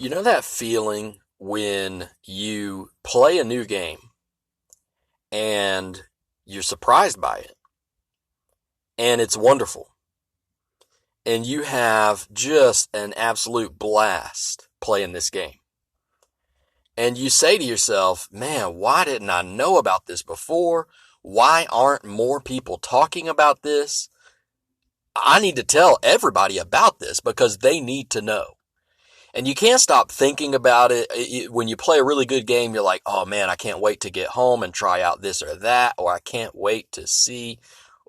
You know that feeling when you play a new game and you're surprised by it and it's wonderful and you have just an absolute blast playing this game. And you say to yourself, man, why didn't I know about this before? Why aren't more people talking about this? I need to tell everybody about this because they need to know. And you can't stop thinking about it. When you play a really good game, you're like, oh man, I can't wait to get home and try out this or that, or I can't wait to see,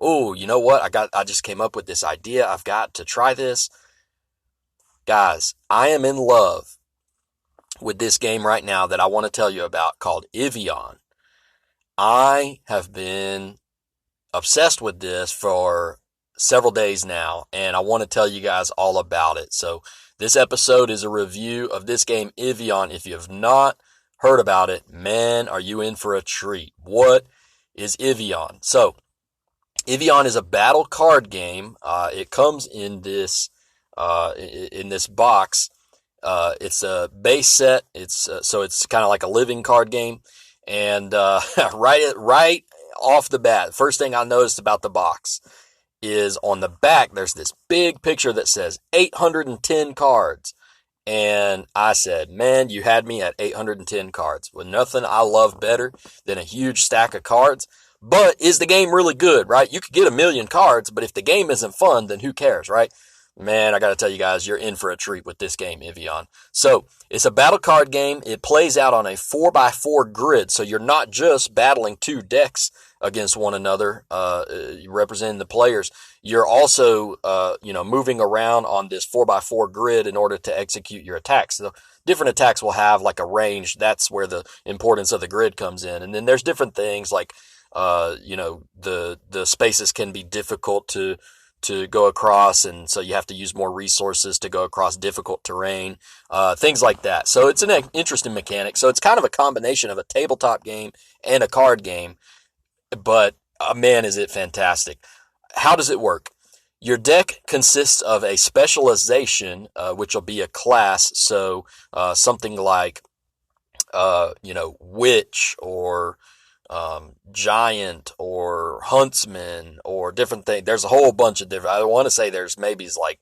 oh, you know what? I just came up with this idea. I've got to try this. Guys, I am in love with this game right now that I want to tell you about called Ivion. I have been obsessed with this for several days now, and I want to tell you guys all about it. So this episode is a review of this game, Ivion. If you have not heard about it, man, are you in for a treat. What is Ivion? So, Ivion is a battle card game. It comes in this box. It's a base set. So it's kind of like a living card game. And right off the bat, first thing I noticed about the box is on the back, there's this big picture that says 810 cards. And I said, man, you had me at 810 cards. With nothing I love better than a huge stack of cards. But is the game really good, right? You could get 1,000,000 cards, but if the game isn't fun, then who cares, right? Man, I got to tell you guys, you're in for a treat with this game, Ivion. So, it's a battle card game. It plays out on a 4x4 grid, so you're not just battling two decks against one another, representing the players. You're also, moving around on this 4x4 grid in order to execute your attacks. So, different attacks will have like a range. That's where the importance of the grid comes in. And then there's different things like, the spaces can be difficult to go across, and so you have to use more resources to go across difficult terrain, things like that. So it's an interesting mechanic. So it's kind of a combination of a tabletop game and a card game, but man, is it fantastic. How does it work? Your deck consists of a specialization, which will be a class. So something like, witch or giant or huntsman or different things. There's a whole bunch of different, I want to say there's maybe like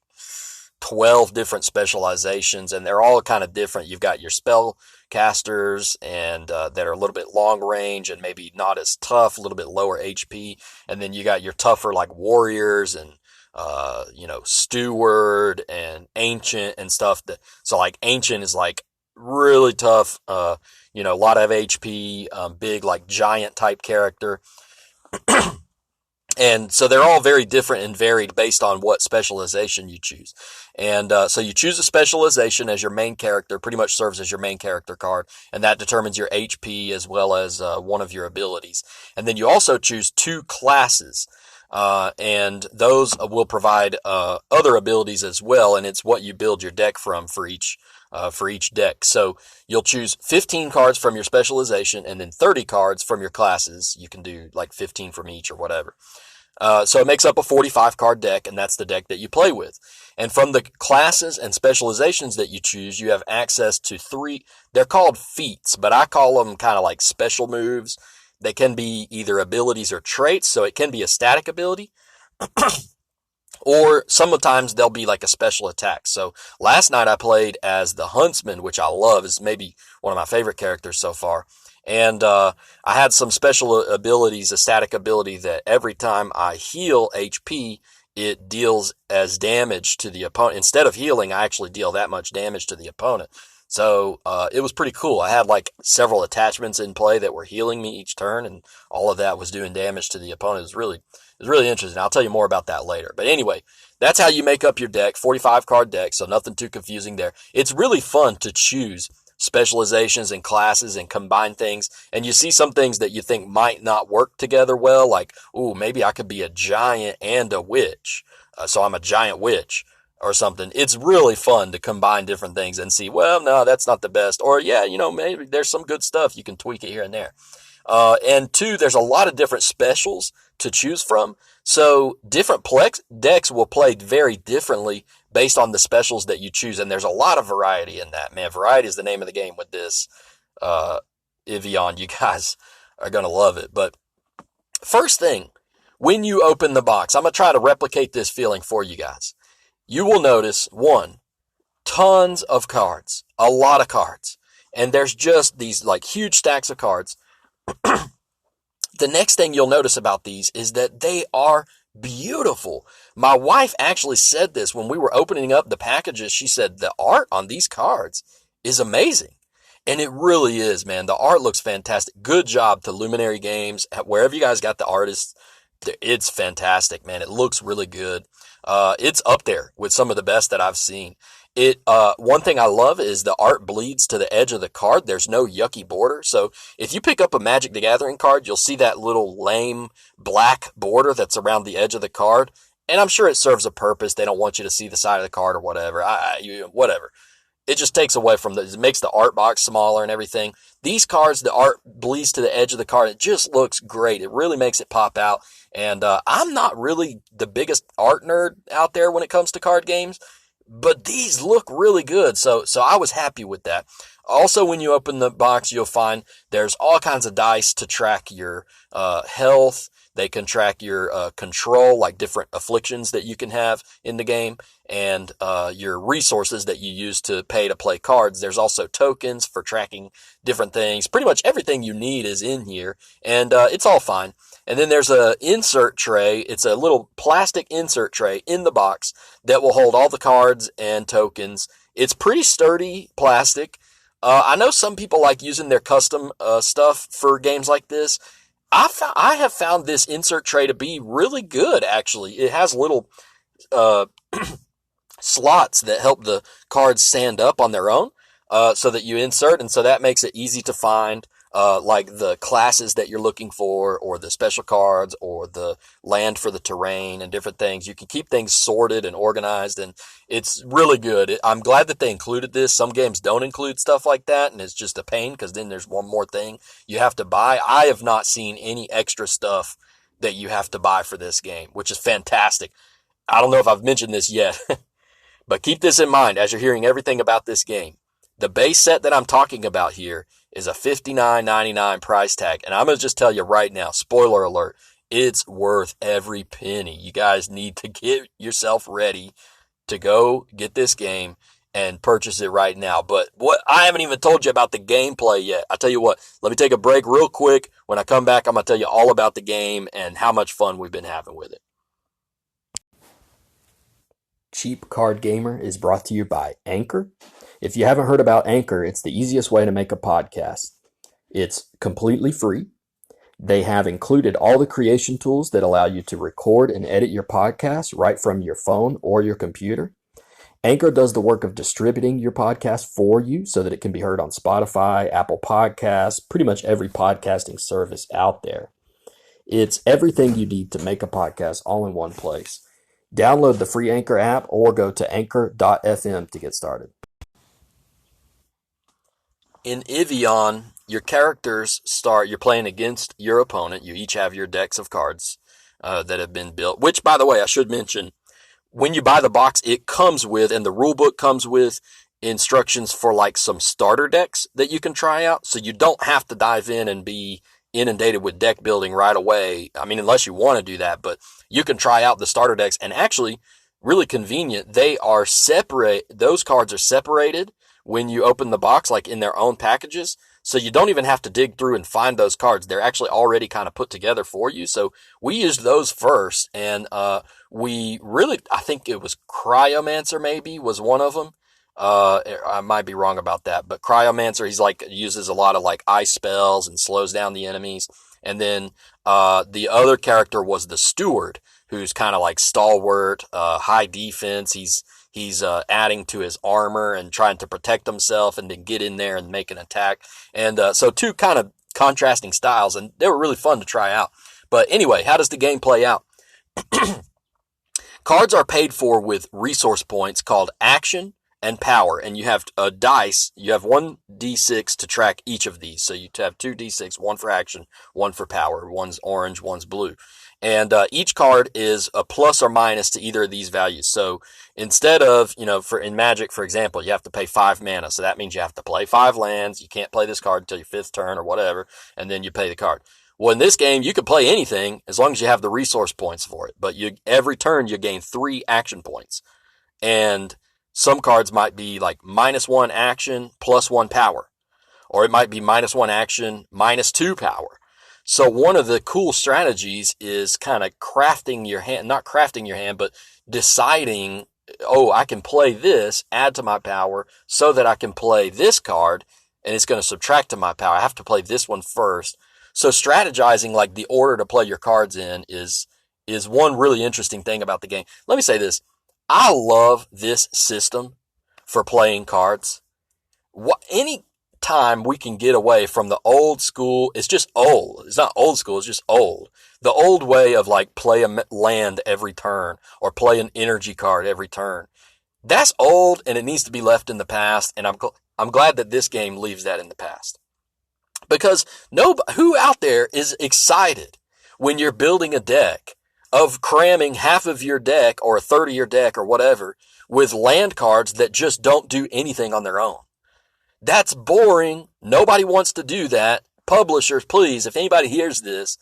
12 different specializations, and they're all kind of different. You've got your spell casters and that are a little bit long range and maybe not as tough, a little bit lower HP. And then you got your tougher like warriors and steward and ancient and stuff. So like ancient is like really tough, a lot of HP, big like giant type character. And so they're all very different and varied based on what specialization you choose. And so you choose a specialization as your main character, pretty much serves as your main character card, and that determines your HP as well as one of your abilities. And then you also choose two classes, and those will provide other abilities as well, and it's what you build your deck from for each deck. So you'll choose 15 cards from your specialization and then 30 cards from your classes. You can do like 15 from each or whatever. So it makes up a 45 card deck, and that's the deck that you play with. And from the classes and specializations that you choose, you have access to 3, they're called feats, but I call them kind of like special moves. They can be either abilities or traits, so it can be a static ability, or sometimes they'll be like a special attack. So last night I played as the huntsman, which I love, is maybe one of my favorite characters so far. And I had some special abilities, a static ability that every time I heal HP, it deals as damage to the opponent. Instead of healing, I actually deal that much damage to the opponent. So it was pretty cool. I had like several attachments in play that were healing me each turn, and all of that was doing damage to the opponent. It was really interesting. I'll tell you more about that later. But anyway, that's how you make up your deck, 45 card deck, so nothing too confusing there. It's really fun to choose specializations and classes and combine things, and you see some things that you think might not work together well, like, ooh, maybe I could be a giant and a witch, so I'm a giant witch or something. It's really fun to combine different things and see, well, no, that's not the best, or yeah, maybe there's some good stuff, you can tweak it here and there. And two, there's a lot of different specials to choose from. So different decks will play very differently based on the specials that you choose. And there's a lot of variety in that, man. Variety is the name of the game with this, Ivion. You guys are going to love it. But first thing, when you open the box, I'm going to try to replicate this feeling for you guys. You will notice, one, tons of cards, a lot of cards. And there's just these like huge stacks of cards. The next thing you'll notice about these is that they are beautiful. My wife actually said this when we were opening up the packages. She said the art on these cards is amazing. And it really is, man. The art looks fantastic. Good job to Luminary Games. Wherever you guys got the artists, it's fantastic, man. It looks really good. It's up there with some of the best that I've seen. One thing I love is the art bleeds to the edge of the card. There's no yucky border. So if you pick up a Magic the Gathering card, you'll see that little lame black border that's around the edge of the card. And I'm sure it serves a purpose. They don't want you to see the side of the card or whatever. Whatever. It just takes away from it makes the art box smaller and everything. These cards, the art bleeds to the edge of the card. It just looks great. It really makes it pop out. And I'm not really the biggest art nerd out there when it comes to card games, but these look really good. So I was happy with that. Also, when you open the box, you'll find there's all kinds of dice to track your health. They can track your control, like different afflictions that you can have in the game, and your resources that you use to pay to play cards. There's also tokens for tracking different things. Pretty much everything you need is in here, and it's all fine. And then there's a insert tray. It's a little plastic insert tray in the box that will hold all the cards and tokens. It's pretty sturdy plastic. I know some people like using their custom stuff for games like this. I have found this insert tray to be really good, actually. It has little slots that help the cards stand up on their own, so that you insert, and so that makes it easy to find, like the classes that you're looking for, or the special cards, or the land for the terrain, and different things. You can keep things sorted and organized, and it's really good. I'm glad that they included this. Some games don't include stuff like that, and it's just a pain, because then there's one more thing you have to buy. I have not seen any extra stuff that you have to buy for this game, which is fantastic. I don't know if I've mentioned this yet, but keep this in mind as you're hearing everything about this game. The base set that I'm talking about here is a $59.99 price tag. And I'm going to just tell you right now, spoiler alert, it's worth every penny. You guys need to get yourself ready to go get this game and purchase it right now. But what I haven't even told you about the gameplay yet. I tell you what, let me take a break real quick. When I come back, I'm going to tell you all about the game and how much fun we've been having with it. Cheap Card Gamer is brought to you by Anchor. If you haven't heard about Anchor, it's the easiest way to make a podcast. It's completely free. They have included all the creation tools that allow you to record and edit your podcast right from your phone or your computer. Anchor does the work of distributing your podcast for you so that it can be heard on Spotify, Apple Podcasts, pretty much every podcasting service out there. It's everything you need to make a podcast all in one place. Download the free Anchor app or go to anchor.fm to get started. In Ivion, your characters you're playing against your opponent. You each have your decks of cards that have been built, which, by the way, I should mention, when you buy the box, it comes with, and the rule book comes with, instructions for like some starter decks that you can try out. So you don't have to dive in and be inundated with deck building right away. I mean, unless you want to do that, but you can try out the starter decks, and actually, really convenient. They are separate. Those cards are separated when you open the box, like in their own packages. So you don't even have to dig through and find those cards. They're actually already kind of put together for you. So we used those first, and we really, I think it was Cryomancer maybe was one of them. I might be wrong about that, but Cryomancer, he's like, uses a lot of like ice spells and slows down the enemies. And then the other character was the Steward, who's kind of like stalwart, high defense. He's adding to his armor and trying to protect himself and then get in there and make an attack. And so two kind of contrasting styles, and they were really fun to try out. But anyway, how does the game play out? Cards are paid for with resource points called action and power, and you have a dice. You have 1d6 to track each of these. So you have 2d6, one for action, one for power. One's orange, one's blue. And each card is a plus or minus to either of these values. So instead of, in Magic, for example, you have to pay 5 mana. So that means you have to play 5 lands. You can't play this card until your 5th turn or whatever, and then you pay the card. Well, in this game, you can play anything as long as you have the resource points for it. But every turn, you gain 3 action points. And some cards might be like -1 action, +1 power. Or it might be -1 action, -2 power. So one of the cool strategies is kind of crafting your hand, not crafting your hand, but deciding, oh, I can play this, add to my power, so that I can play this card, and it's going to subtract to my power. I have to play this one first. So strategizing like the order to play your cards in is one really interesting thing about the game. Let me say this. I love this system for playing cards. Any time we can get away from the old school, it's just old. It's not old school, it's just old. The old way of like play a land every turn or play an energy card every turn. That's old and it needs to be left in the past. And I'm glad that this game leaves that in the past. Because who out there is excited when you're building a deck of cramming half of your deck or a third of your deck or whatever with land cards that just don't do anything on their own? That's boring. Nobody wants to do that. Publishers, please, if anybody hears this,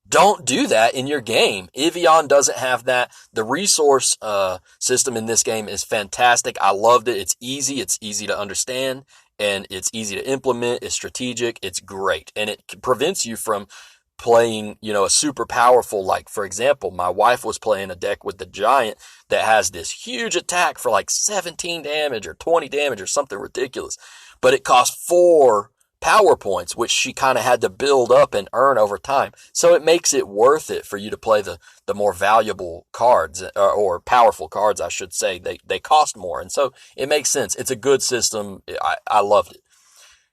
don't do that in your game. Ivion doesn't have that. The resource system in this game is fantastic. I loved it. It's easy to understand, and it's easy to implement. It's strategic. It's great. And it prevents you from playing, a super powerful, like, for example, my wife was playing a deck with the Giant that has this huge attack for like 17 damage or 20 damage or something ridiculous. But it cost 4 power points, which she kind of had to build up and earn over time. So it makes it worth it for you to play the more valuable cards, or powerful cards, I should say. They cost more. And so it makes sense. It's a good system. I loved it.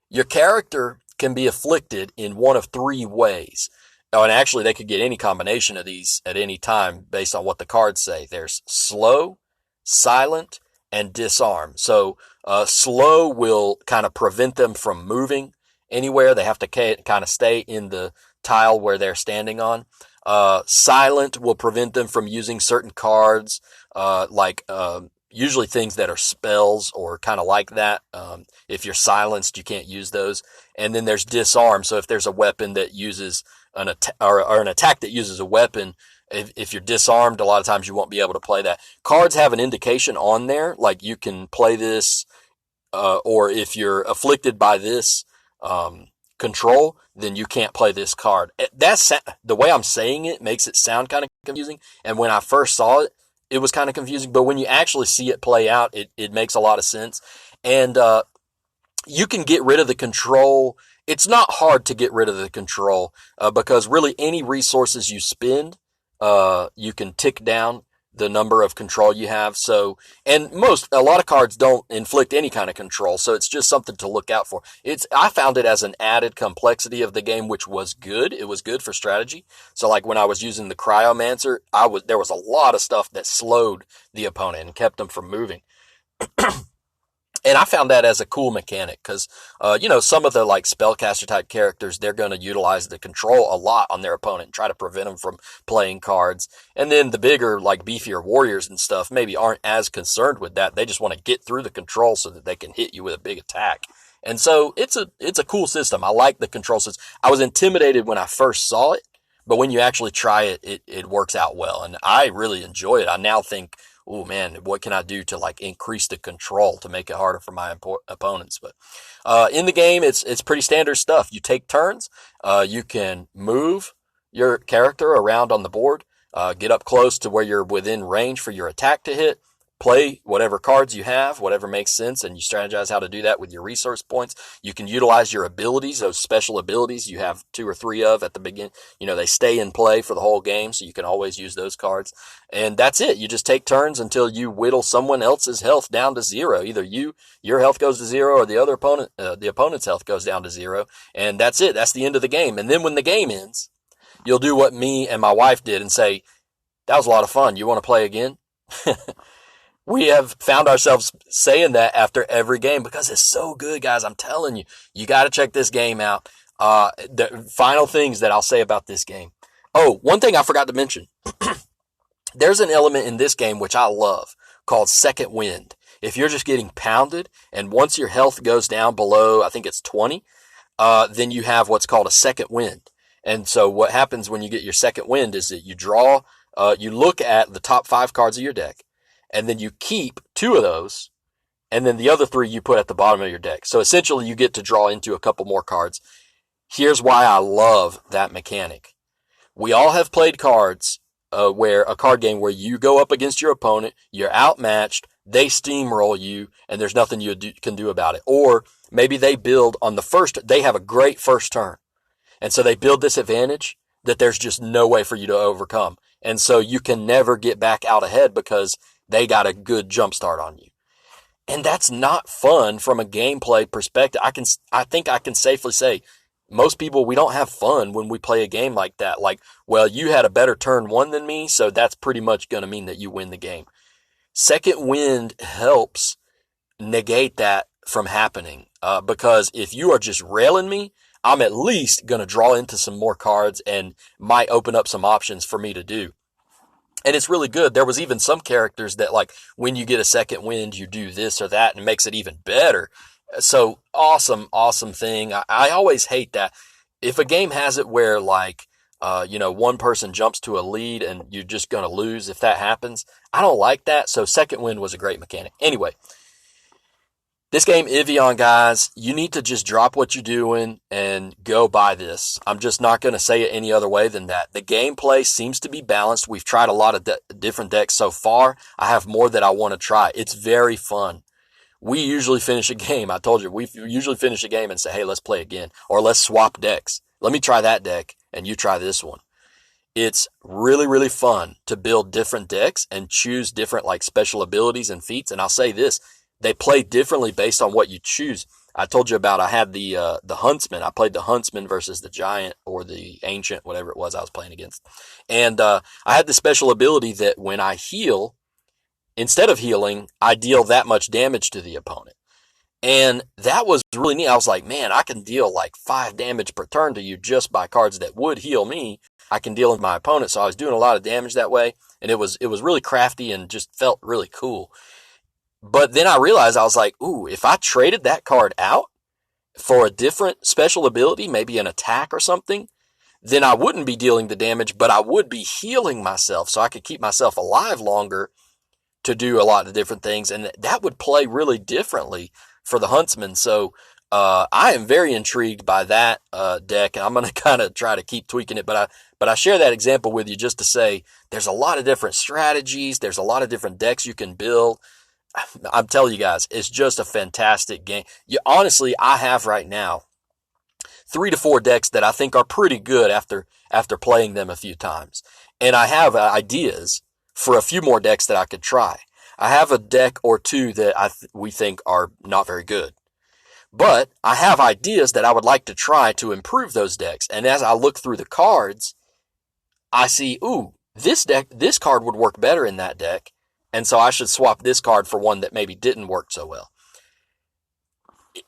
Your character can be afflicted in one of 3 ways. Oh, and actually, they could get any combination of these at any time based on what the cards say. There's slow, silent, and disarm. So slow will kind of prevent them from moving anywhere. They have to kind of stay in the tile where they're standing on. Silent will prevent them from using certain cards, usually things that are spells or kind of like that. If you're silenced, you can't use those. And then there's disarm. So if there's a weapon that uses an attack that uses a weapon, if you're disarmed, a lot of times you won't be able to play that. Cards have an indication on there, like you can play this, or if you're afflicted by this control, then you can't play this card. That's the way I'm saying it makes it sound kind of confusing. And when I first saw it, it was kind of confusing. But when you actually see it play out, it makes a lot of sense. And you can get rid of the control. It's not hard to get rid of the control because really any resources you spend, you can tick down the number of control you have. So, and a lot of cards don't inflict any kind of control. So it's just something to look out for. I found it as an added complexity of the game, which was good. It was good for strategy. So like when I was using the Cryomancer, there was a lot of stuff that slowed the opponent and kept them from moving. And I found that as a cool mechanic because, some of the like spellcaster type characters, they're going to utilize the control a lot on their opponent and try to prevent them from playing cards. And then the bigger, like beefier warriors and stuff maybe aren't as concerned with that. They just want to get through the control so that they can hit you with a big attack. And so it's a cool system. I like the control system. I was intimidated when I first saw it, but when you actually try it, it works out well. And I really enjoy it. I now think, oh man, what can I do to like increase the control to make it harder for my opponents? But in the game, it's pretty standard stuff. You take turns. You can move your character around on the board, get up close to where you're within range for your attack to hit. Play whatever cards you have, whatever makes sense, and you strategize how to do that with your resource points. You can utilize your abilities, those special abilities you have 2 or 3 of at the beginning. They stay in play for the whole game, so you can always use those cards. And that's it. You just take turns until you whittle someone else's health down to 0. Either your health goes to 0, or the opponent's health goes down to 0. And that's it. That's the end of the game. And then when the game ends, you'll do what me and my wife did and say, that was a lot of fun. You want to play again? We have found ourselves saying that after every game because it's so good, guys. I'm telling you, you got to check this game out. The final things that I'll say about this game. Oh, one thing I forgot to mention. There's an element in this game which I love called second wind. If you're just getting pounded and once your health goes down below, I think it's 20, then you have what's called a second wind. And so what happens when you get your second wind is that you look at the top 5 cards of your deck, and then you keep 2 of those, and then the other 3 you put at the bottom of your deck. So essentially you get to draw into a couple more cards. Here's why I love that mechanic. We all have played cards where a card game where you go up against your opponent, you're outmatched, they steamroll you, and there's nothing you can do about it. Or maybe they build on they have a great first turn. And so they build this advantage that there's just no way for you to overcome. And so you can never get back out ahead because they got a good jump start on you. And that's not fun from a gameplay perspective. I think I can safely say most people, we don't have fun when we play a game like that. Like, well, you had a better turn 1 than me, so that's pretty much going to mean that you win the game. Second wind helps negate that from happening, because if you are just railing me, I'm at least going to draw into some more cards and might open up some options for me to do. And it's really good. There was even some characters that, like, when you get a second wind, you do this or that and it makes it even better. So awesome thing. I always hate that. If a game has it where, like, one person jumps to a lead and you're just going to lose if that happens, I don't like that. So second wind was a great mechanic. Anyway, this game, Ivion, guys, you need to just drop what you're doing and go buy this. I'm just not going to say it any other way than that. The gameplay seems to be balanced. We've tried a lot of different decks so far. I have more that I want to try. It's very fun. We usually finish a game. I told you, we usually finish a game and say, hey, let's play again. Or let's swap decks. Let me try that deck and you try this one. It's really, really fun to build different decks and choose different, like, special abilities and feats. And I'll say this, they play differently based on what you choose. I told you about, I had the huntsman. I played the huntsman versus the giant or the ancient, whatever it was I was playing against. And I had the special ability that when I heal, instead of healing, I deal that much damage to the opponent. And that was really neat. I was like, man, I can deal like 5 damage per turn to you just by cards that would heal me. I can deal with my opponent. So I was doing a lot of damage that way. And it was really crafty and just felt really cool. But then I realized, I was like, ooh, if I traded that card out for a different special ability, maybe an attack or something, then I wouldn't be dealing the damage, but I would be healing myself so I could keep myself alive longer to do a lot of different things. And that would play really differently for the huntsman. So I am very intrigued by that deck, and I'm going to kind of try to keep tweaking it. But I share that example with you just to say there's a lot of different strategies. There's a lot of different decks you can build. I'm telling you guys, it's just a fantastic game. Honestly, I have right now 3 to 4 decks that I think are pretty good after playing them a few times. And I have ideas for a few more decks that I could try. I have a deck or 2 that we think are not very good. But I have ideas that I would like to try to improve those decks. And as I look through the cards, I see, ooh, this card would work better in that deck. And so I should swap this card for one that maybe didn't work so well.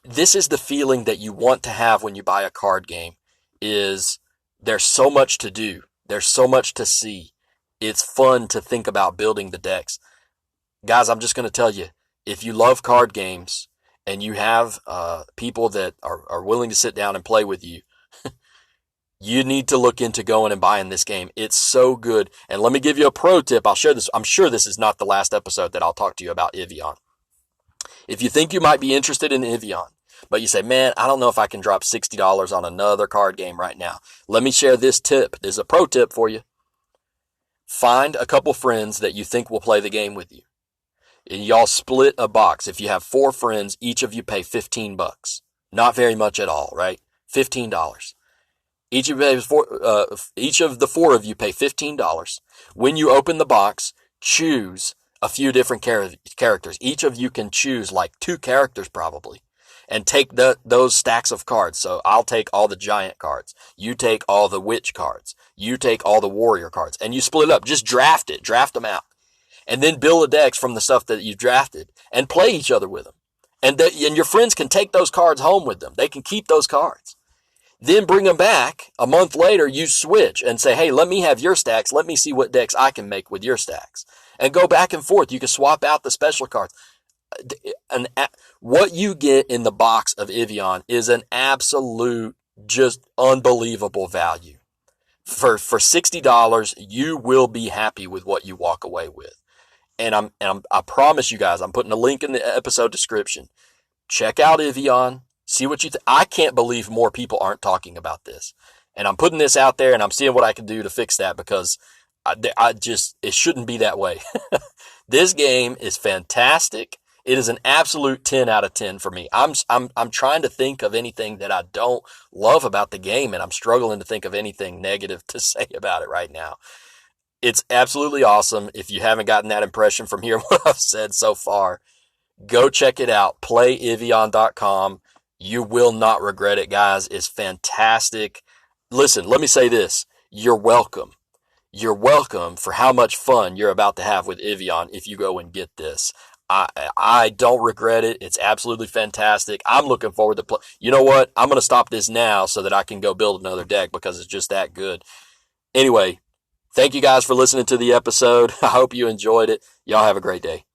This is the feeling that you want to have when you buy a card game, is there's so much to do. There's so much to see. It's fun to think about building the decks. Guys, I'm just going to tell you, if you love card games and you have people that are willing to sit down and play with you, you need to look into going and buying this game. It's so good. And let me give you a pro tip. I'll share this. I'm sure this is not the last episode that I'll talk to you about Ivion. If you think you might be interested in Ivion, but you say, man, I don't know if I can drop $60 on another card game right now, let me share this tip. This is a pro tip for you. Find a couple friends that you think will play the game with you. And y'all split a box. If you have 4 friends, each of you pay $15. Not very much at all, right? $15. Each of the 4 of you pay $15. When you open the box, choose a few different characters. Each of you can choose like 2 characters probably, and take those stacks of cards. So I'll take all the giant cards. You take all the witch cards. You take all the warrior cards, and you split up. Just draft them out, and then build the decks from the stuff that you drafted and play each other with them. And your friends can take those cards home with them. They can keep those cards. Then bring them back a month later. You switch and say, hey, let me have your stacks. Let me see what decks I can make with your stacks, and go back and forth. You can swap out the special cards. What you get in the box of Ivion is an absolute, just unbelievable value. For $60, you will be happy with what you walk away with. And I promise you guys, I'm putting a link in the episode description. Check out Ivion. See what you think. I can't believe more people aren't talking about this. And I'm putting this out there, and I'm seeing what I can do to fix that, because it shouldn't be that way. This game is fantastic. It is an absolute 10 out of 10 for me. I'm trying to think of anything that I don't love about the game, and I'm struggling to think of anything negative to say about it right now. It's absolutely awesome. If you haven't gotten that impression from hearing what I've said so far, go check it out. PlayIvion.com. You will not regret it, guys. It's fantastic. Listen, let me say this. You're welcome. You're welcome for how much fun you're about to have with Ivion if you go and get this. I don't regret it. It's absolutely fantastic. I'm looking forward to play. You know what? I'm going to stop this now so that I can go build another deck, because it's just that good. Anyway, thank you guys for listening to the episode. I hope you enjoyed it. Y'all have a great day.